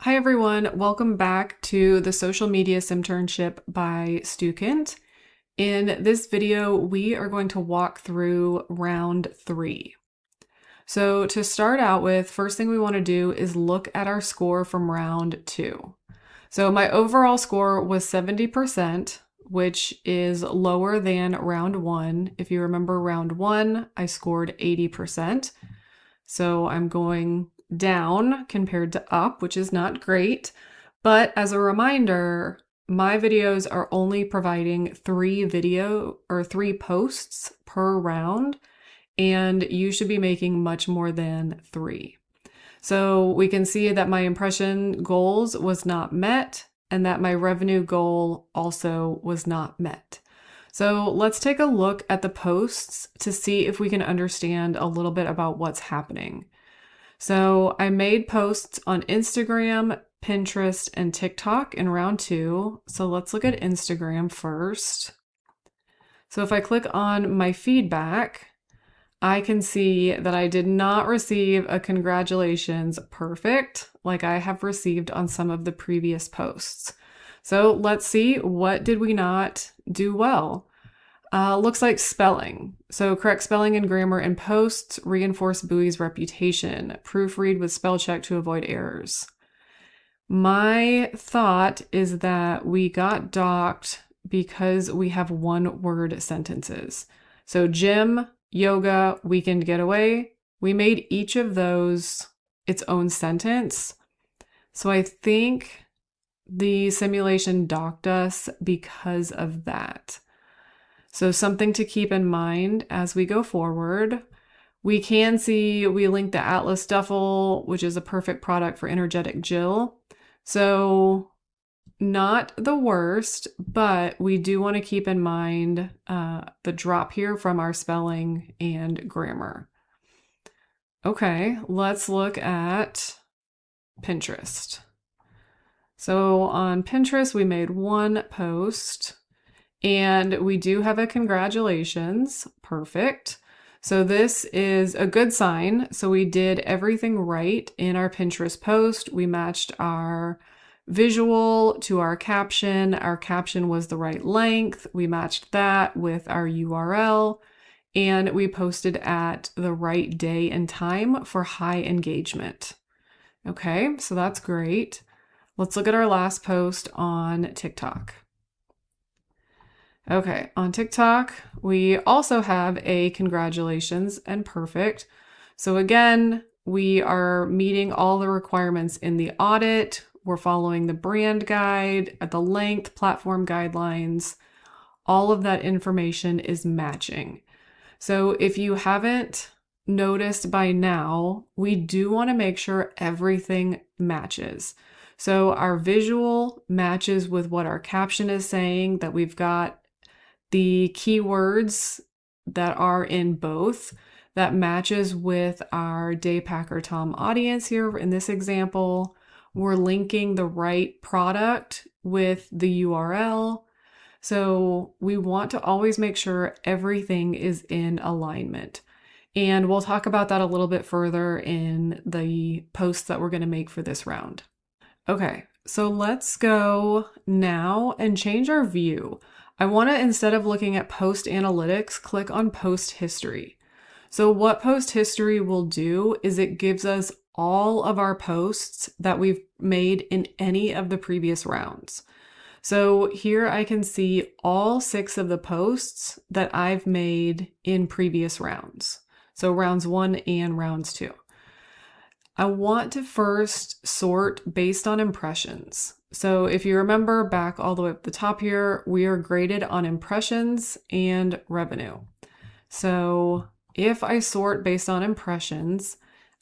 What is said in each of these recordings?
Hi everyone, welcome back to the Social Media Simternship by Stukent. In this video, we are going to walk through round 3. So to start out with, first thing we want to do is look at our score from round 2. So my overall score was 70%, which is lower than round 1. If you remember round 1, I scored 80%. So I'm going down compared to up, which is not great. But as a reminder, my videos are only providing 3 posts per round, and you should be making much more than 3. So we can see that my impression goals was not met and that my revenue goal also was not met. So let's take a look at the posts to see if we can understand a little bit about what's happening. So I made posts on Instagram, Pinterest, and TikTok in round 2. So let's look at Instagram first. So if I click on my feedback, I can see that I did not receive a congratulations perfect like I have received on some of the previous posts. So let's see, what did we not do well? Looks like spelling. So correct spelling and grammar in posts, reinforce Buoy's reputation, proofread with spell check to avoid errors. My thought is that we got docked because we have one-word sentences. So gym, yoga, weekend getaway, we made each of those its own sentence. So I think the simulation docked us because of that. So something to keep in mind as we go forward. We can see we linked the Atlas Duffel, which is a perfect product for energetic Jill. So not the worst, but we do want to keep in mind the drop here from our spelling and grammar. Okay, let's look at Pinterest. So on Pinterest, we made one post. And we do have a congratulations. Perfect. So this is a good sign. So we did everything right in our Pinterest post. We matched our visual to our caption. Our caption was the right length. We matched that with our URL. And we posted at the right day and time for high engagement. Okay, so that's great. Let's look at our last post on TikTok. Okay, on TikTok, we also have a congratulations and perfect. So again, we are meeting all the requirements in the audit. We're following the brand guide, at the length, platform guidelines. All of that information is matching. So if you haven't noticed by now, we do want to make sure everything matches. So our visual matches with what our caption is saying, that we've got the keywords that are in both, that matches with our Daypacker Tom audience here in this example. We're linking the right product with the URL. So we want to always make sure everything is in alignment. And we'll talk about that a little bit further in the posts that we're going to make for this round. Okay, so let's go now and change our view. I want to, instead of looking at post analytics, click on post history. So what post history will do is it gives us all of our posts that we've made in any of the previous rounds. So here I can see all 6 of the posts that I've made in previous rounds. So rounds 1 and rounds 2. I want to first sort based on impressions. So if you remember back all the way up the top here, we are graded on impressions and revenue. So if I sort based on impressions,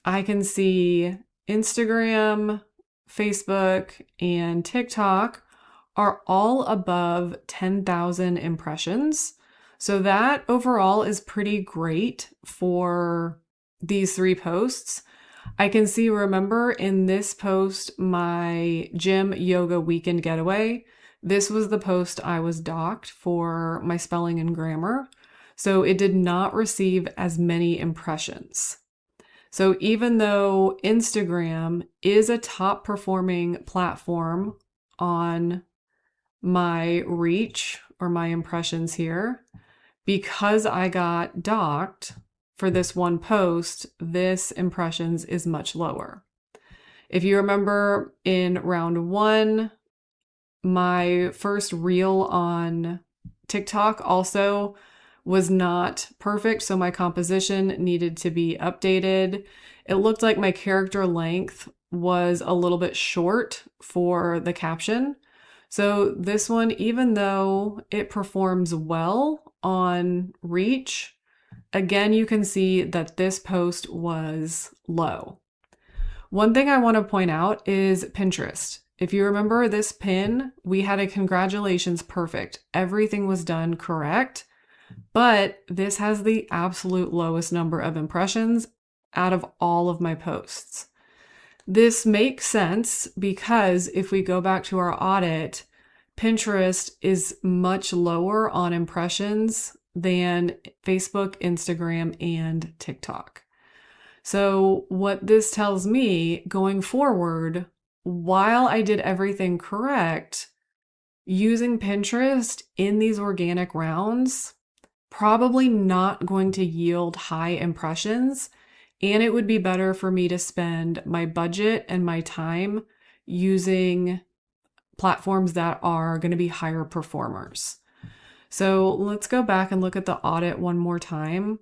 I can see Instagram, Facebook, and TikTok are all above 10,000 impressions. So that overall is pretty great for these 3 posts. I can see, remember in this post, my gym yoga weekend getaway, this was the post I was docked for my spelling and grammar. So it did not receive as many impressions. So even though Instagram is a top performing platform on my reach or my impressions here, because I got docked for this one post, this impressions is much lower. If you remember in round 1, my first reel on TikTok also was not perfect, so my composition needed to be updated. It looked like my character length was a little bit short for the caption. So this one, even though it performs well on reach, again, you can see that this post was low. One thing I want to point out is Pinterest. If you remember this pin, we had a congratulations perfect. Everything was done correct, but this has the absolute lowest number of impressions out of all of my posts. This makes sense because if we go back to our audit, Pinterest is much lower on impressions than Facebook, Instagram, and TikTok. So what this tells me going forward, while I did everything correct, using Pinterest in these organic rounds, probably not going to yield high impressions. And it would be better for me to spend my budget and my time using platforms that are going to be higher performers. So let's go back and look at the audit one more time.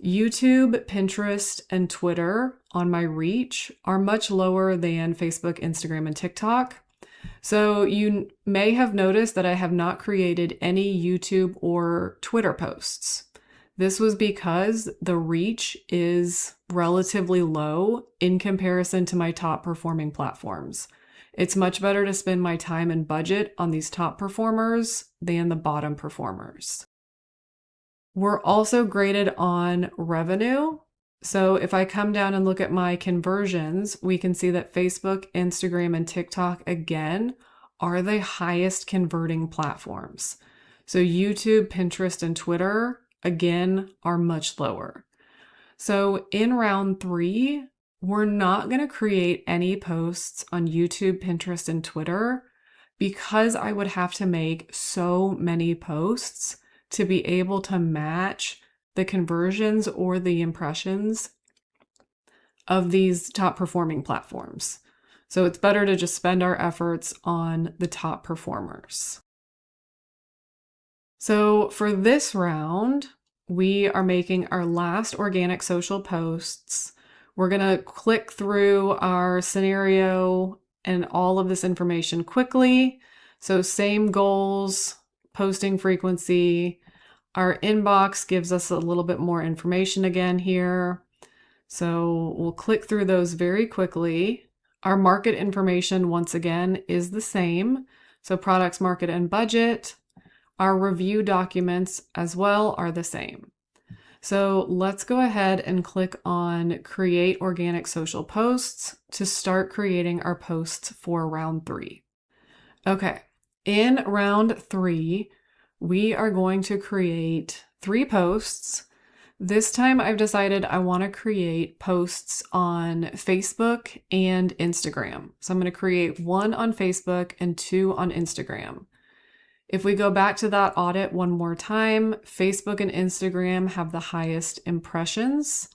YouTube, Pinterest, and Twitter on my reach are much lower than Facebook, Instagram, and TikTok. So you may have noticed that I have not created any YouTube or Twitter posts. This was because the reach is relatively low in comparison to my top performing platforms. It's much better to spend my time and budget on these top performers than the bottom performers. We're also graded on revenue. So if I come down and look at my conversions, we can see that Facebook, Instagram, and TikTok, again, are the highest converting platforms. So YouTube, Pinterest, and Twitter, again, are much lower. So in round 3, we're not going to create any posts on YouTube, Pinterest, and Twitter because I would have to make so many posts to be able to match the conversions or the impressions of these top performing platforms. So it's better to just spend our efforts on the top performers. So for this round, we are making our last organic social posts. We're going to click through our scenario and all of this information quickly. So same goals, posting frequency. Our inbox gives us a little bit more information again here. So we'll click through those very quickly. Our market information, once again, is the same. So products, market, and budget. Our review documents as well are the same. So let's go ahead and click on Create Organic Social Posts to start creating our posts for round 3. Okay, in round 3, we are going to create 3 posts. This time I've decided I want to create posts on Facebook and Instagram. So I'm going to create 1 on Facebook and 2 on Instagram. If we go back to that audit one more time, Facebook and Instagram have the highest impressions,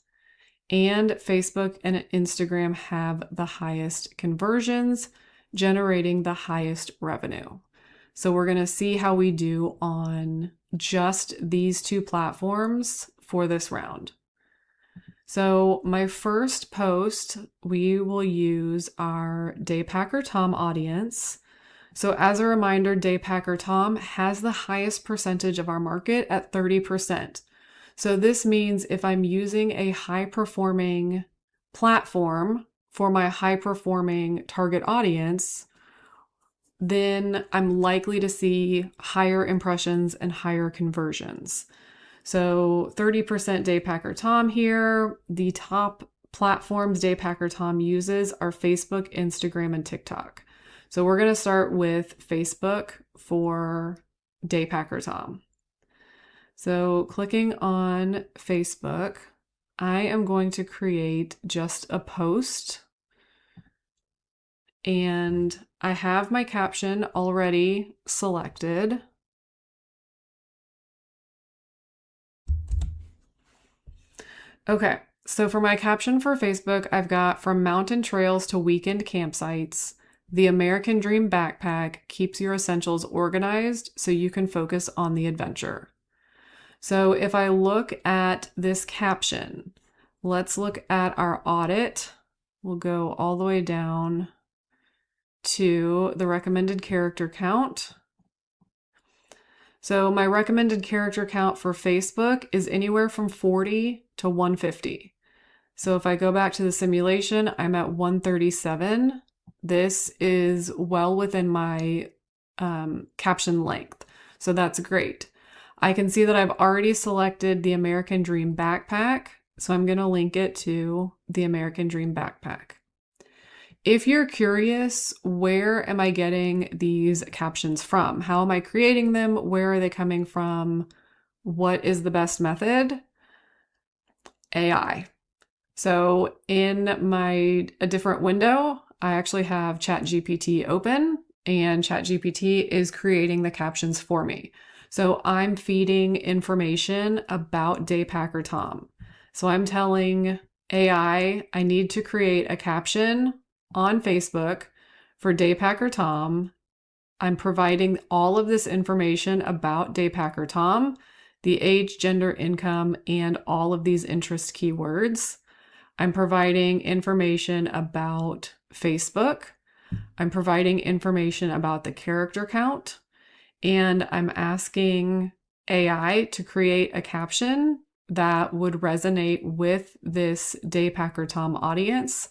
and Facebook and Instagram have the highest conversions, generating the highest revenue. So we're going to see how we do on just these 2 platforms for this round. So my first post, we will use our Daypacker Tom audience. So as a reminder, Daypacker Tom has the highest percentage of our market at 30%. So this means if I'm using a high-performing platform for my high-performing target audience, then I'm likely to see higher impressions and higher conversions. So 30% Daypacker Tom here. The top platforms Daypacker Tom uses are Facebook, Instagram, and TikTok. So we're going to start with Facebook for Daypacker Tom. So clicking on Facebook, I am going to create just a post, and I have my caption already selected. Okay, so for my caption for Facebook, I've got from mountain trails to weekend campsites, the American Dream backpack keeps your essentials organized so you can focus on the adventure. So if I look at this caption, let's look at our audit. We'll go all the way down to the recommended character count. So my recommended character count for Facebook is anywhere from 40 to 150. So if I go back to the simulation, I'm at 137. This is well within my caption length. So that's great. I can see that I've already selected the American Dream backpack. So I'm going to link it to the American Dream backpack. If you're curious, where am I getting these captions from? How am I creating them? Where are they coming from? What is the best method? AI. So in a different window, I actually have ChatGPT open, and ChatGPT is creating the captions for me. So I'm feeding information about Daypacker Tom. So I'm telling AI, I need to create a caption on Facebook for Daypacker Tom. I'm providing all of this information about Daypacker Tom, the age, gender, income, and all of these interest keywords. I'm providing information about Facebook. I'm providing information about the character count. And I'm asking AI to create a caption that would resonate with this Daypacker Tom audience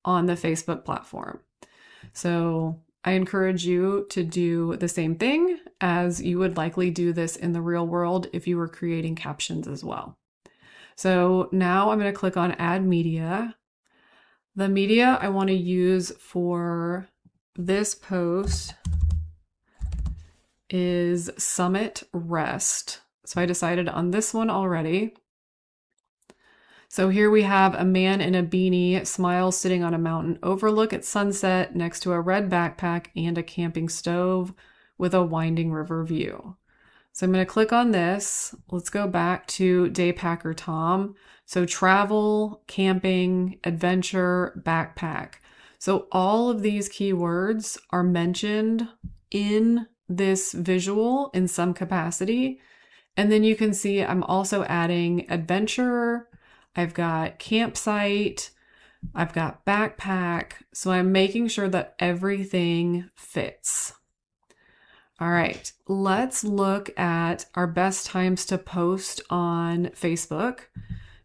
on the Facebook platform. So I encourage you to do the same thing, as you would likely do this in the real world if you were creating captions as well. So now I'm going to click on Add Media. The media I want to use for this post is Summit Rest. So I decided on this one already. So here we have a man in a beanie, smiles, sitting on a mountain overlook at sunset next to a red backpack and a camping stove with a winding river view. So I'm going to click on this. Let's go back to Daypacker Tom. So travel, camping, adventure, backpack. So all of these keywords are mentioned in this visual in some capacity. And then you can see I'm also adding adventure. I've got campsite, I've got backpack. So I'm making sure that everything fits. All right, let's look at our best times to post on Facebook.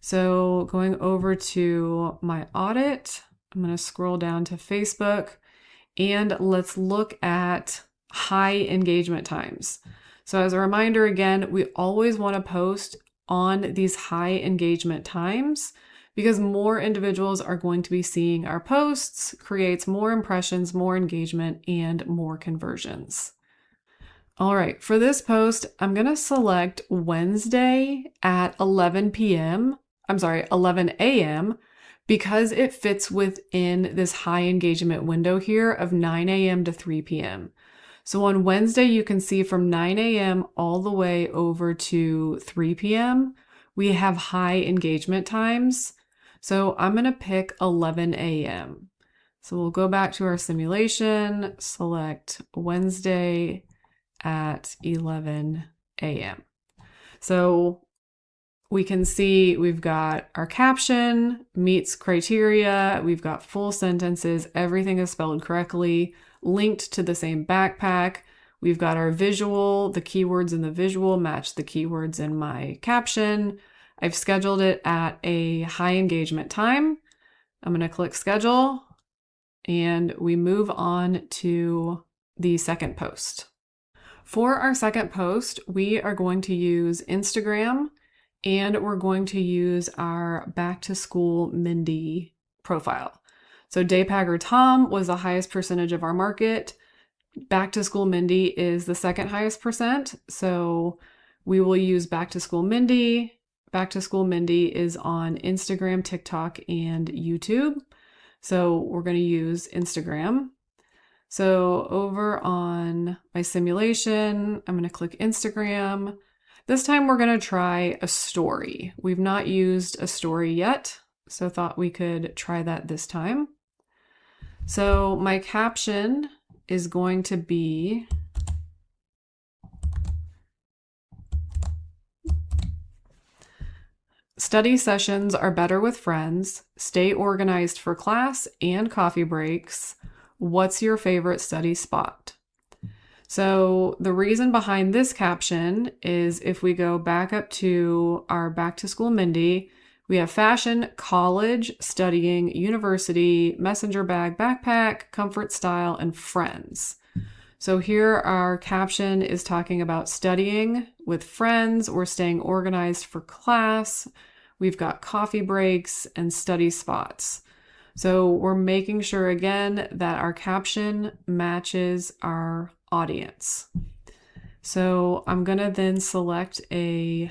So going over to my audit, I'm going to scroll down to Facebook, and let's look at high engagement times. So as a reminder, again, we always want to post on these high engagement times because more individuals are going to be seeing our posts, creates more impressions, more engagement, and more conversions. All right, for this post, I'm going to select Wednesday at 11 a.m. because it fits within this high engagement window here of 9 a.m. to 3 p.m. So on Wednesday, you can see from 9 a.m. all the way over to 3 p.m., we have high engagement times. So I'm going to pick 11 a.m. So we'll go back to our simulation, select Wednesday at 11 a.m. So we can see we've got our caption, meets criteria, we've got full sentences, everything is spelled correctly, linked to the same backpack. We've got our visual, the keywords in the visual match the keywords in my caption. I've scheduled it at a high engagement time. I'm going to click schedule, and we move on to the second post. For our second post, we are going to use Instagram, and we're going to use our Back to School Mindy profile. So Daypacker Tom was the highest percentage of our market. Back to School Mindy is the second highest percent. So we will use Back to School Mindy, Back to School Mindy is on Instagram, TikTok, and YouTube. So we're going to use Instagram. So over on my simulation, I'm going to click Instagram. This time we're going to try a story. We've not used a story yet, so thought we could try that this time. So my caption is going to be study sessions are better with friends. Stay organized for class and coffee breaks. What's your favorite study spot? So the reason behind this caption is if we go back up to our Back to School Mindy, we have fashion, college, studying, university, messenger bag, backpack, comfort style, and friends. So here our caption is talking about studying with friends or staying organized for class. We've got coffee breaks and study spots. So we're making sure again that our caption matches our audience. So I'm going to then select a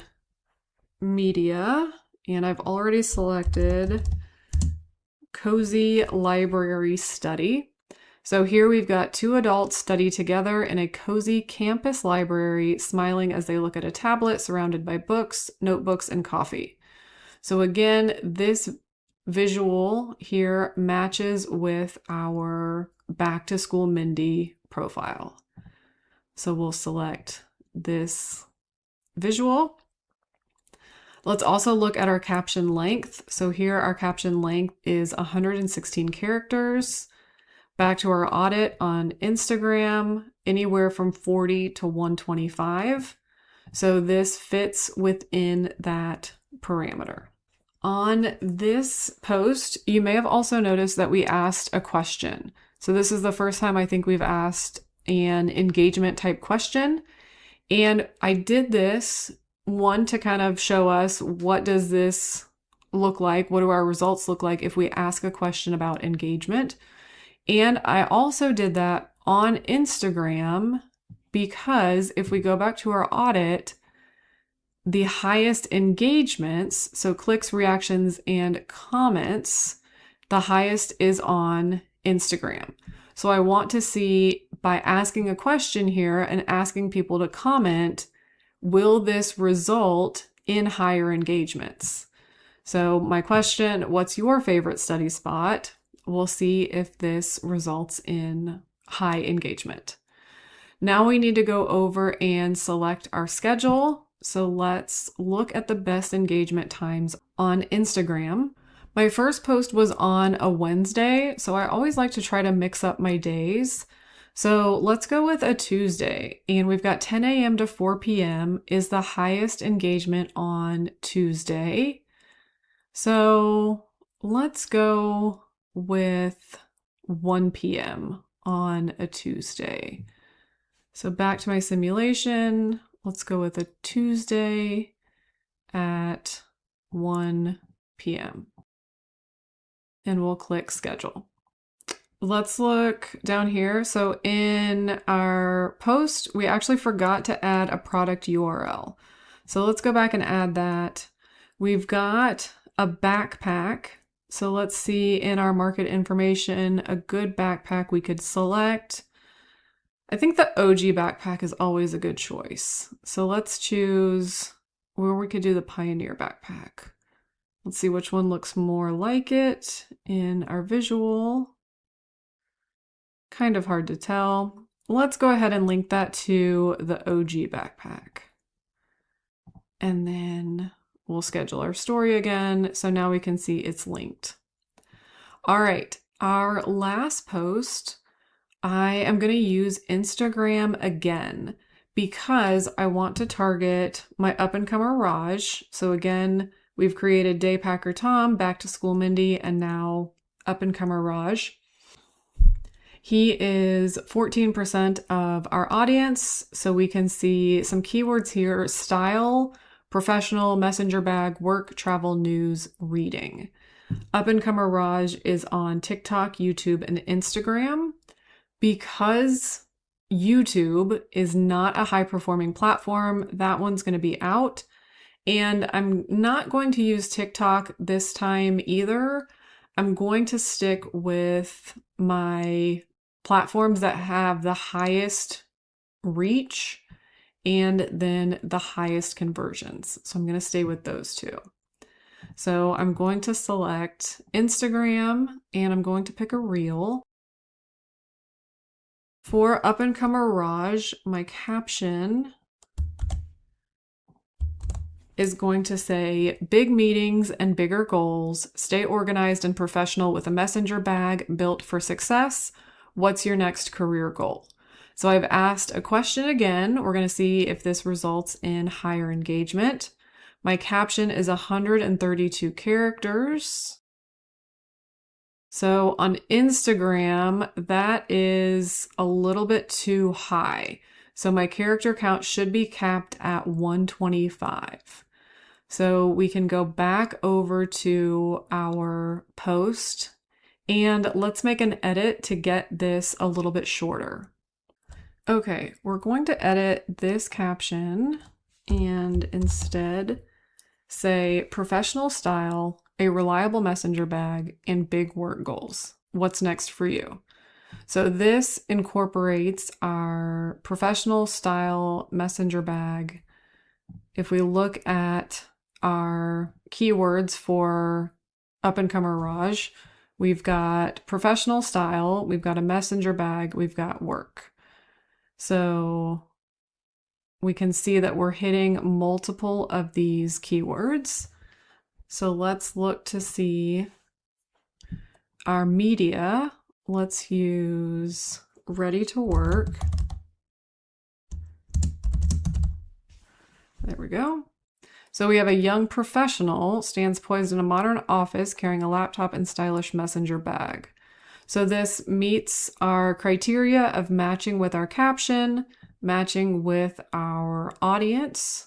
media, and I've already selected Cozy Library Study. So here we've got two adults study together in a cozy campus library, smiling as they look at a tablet surrounded by books, notebooks, and coffee. So again, this visual here matches with our Back to School Mindy profile. So we'll select this visual. Let's also look at our caption length. So here our caption length is 116 characters. Back to our audit on Instagram, anywhere from 40 to 125. So this fits within that parameter. On this post, you may have also noticed that we asked a question. So this is the first time I think we've asked an engagement type question. And I did this, one, to kind of show us what does this look like? What do our results look like if we ask a question about engagement? And I also did that on Instagram because if we go back to our audit, the highest engagements, so clicks, reactions, and comments, the highest is on Instagram. So I want to see, by asking a question here and asking people to comment, will this result in higher engagements? So my question, what's your favorite study spot? We'll see if this results in high engagement. Now we need to go over and select our schedule. So let's look at the best engagement times on Instagram. My first post was on a Wednesday, so I always like to try to mix up my days. So let's go with a Tuesday, and we've got 10 a.m. to 4 p.m. is the highest engagement on Tuesday. So let's go with 1 p.m. on a Tuesday. So back to my simulation, let's go with a Tuesday at 1 p.m. And we'll click schedule. Let's look down here. So in our post, we actually forgot to add a product URL. So let's go back and add that. We've got a backpack. So let's see in our market information, a good backpack we could select. I think the OG backpack is always a good choice. So let's choose where we could do the Pioneer backpack. Let's see which one looks more like it in our visual. Kind of hard to tell. Let's go ahead and link that to the OG backpack. And then we'll schedule our story again. So now we can see it's linked. All right, our last post, I am going to use Instagram again because I want to target my up-and-comer Raj. So again, we've created Daypacker Tom, Back to School Mindy, and now up-and-comer Raj. He is 14% of our audience, so we can see some keywords here: style, professional, messenger bag, work, travel, news, reading. Up-and-comer Raj is on TikTok, YouTube, and Instagram. Because YouTube is not a high-performing platform, that one's going to be out. And I'm not going to use TikTok this time either. I'm going to stick with my platforms that have the highest reach and then the highest conversions. So I'm going to stay with those two. So I'm going to select Instagram and I'm going to pick a reel. For Up and Comer Raj, my caption is going to say, big meetings and bigger goals, stay organized and professional with a messenger bag built for success. What's your next career goal? So I've asked a question again. We're going to see if this results in higher engagement. My caption is 132 characters. So on Instagram, that is a little bit too high. So my character count should be capped at 125. So we can go back over to our post and let's make an edit to get this a little bit shorter. Okay, we're going to edit this caption and instead say professional style, a reliable messenger bag, and big work goals. What's next for you? So this incorporates our professional style messenger bag. If we look at our keywords for Up and Comer Raj, we've got professional style, we've got a messenger bag, we've got work. So we can see that we're hitting multiple of these keywords. So let's look to see our media. Let's use ready to work. There we go. So we have a young professional stands poised in a modern office carrying a laptop and stylish messenger bag. So this meets our criteria of matching with our caption, matching with our audience.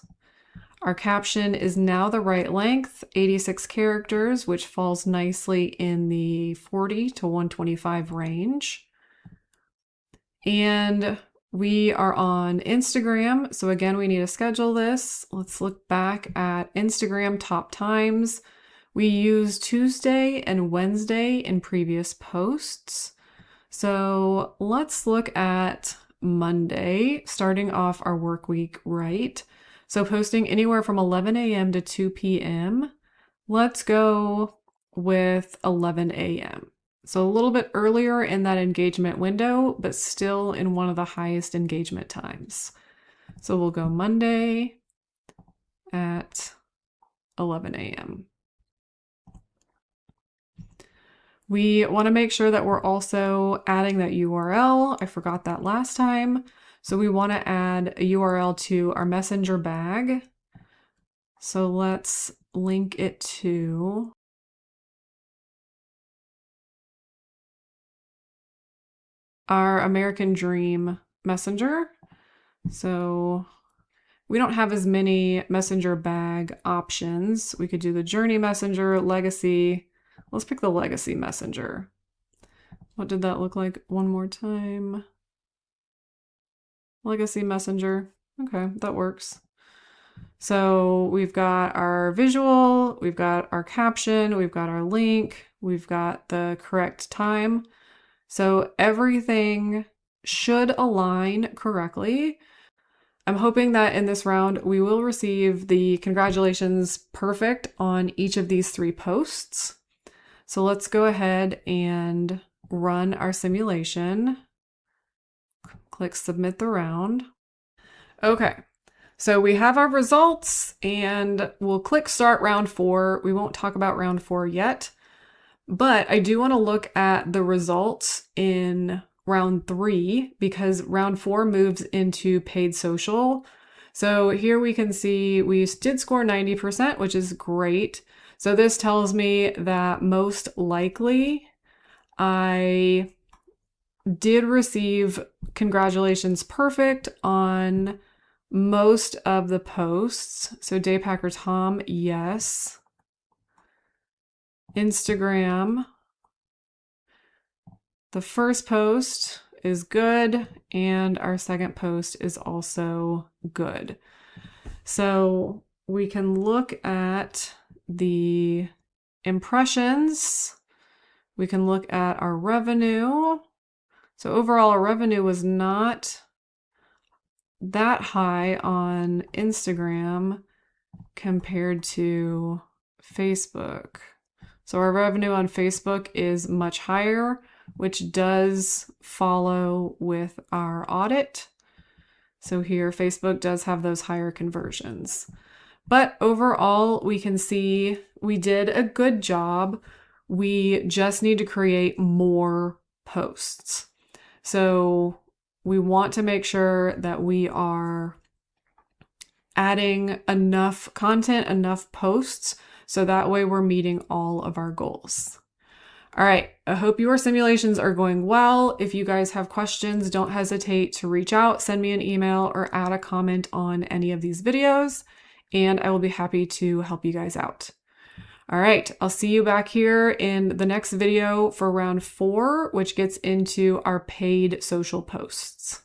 Our caption is now the right length, 86 characters, which falls nicely in the 40 to 125 range. And we are on Instagram. So again, we need to schedule this. Let's look back at Instagram top times. We use Tuesday and Wednesday in previous posts. So let's look at Monday, starting off our work week right. So posting anywhere from 11 a.m. to 2 p.m. Let's go with 11 a.m. So a little bit earlier in that engagement window, but still in one of the highest engagement times. So we'll go Monday at 11 a.m. We want to make sure that we're also adding that URL. I forgot that last time. So we want to add a URL to our messenger bag. So let's link it to our American Dream Messenger. So we don't have as many messenger bag options. We could do the Journey Messenger, Legacy. Let's pick the Legacy Messenger. What did that look like? One more time. Legacy Messenger. Okay, that works. So we've got our visual, we've got our caption, we've got our link, we've got the correct time. So everything should align correctly. I'm hoping that in this round, we will receive the congratulations perfect on each of these 3 posts. So let's go ahead and run our simulation. Click submit the round. Okay, so we have our results and we'll click start round 4. We won't talk about round 4 yet, but I do want to look at the results in round 3 because round 4 moves into paid social. So here we can see we did score 90%, which is great. So this tells me that most likely I did receive congratulations perfect on most of the posts. So Daypacker Tom, yes. Instagram, the first post is good and our second post is also good. So we can look at the impressions. We can look at our revenue. So overall, our revenue was not that high on Instagram compared to Facebook. So our revenue on Facebook is much higher, which does follow with our audit. So here, Facebook does have those higher conversions. But overall, we can see we did a good job. We just need to create more posts. So we want to make sure that we are adding enough content, enough posts, so that way we're meeting all of our goals. All right, I hope your simulations are going well. If you guys have questions, don't hesitate to reach out, send me an email, or add a comment on any of these videos, and I will be happy to help you guys out. All right, I'll see you back here in the next video for round 4, which gets into our paid social posts.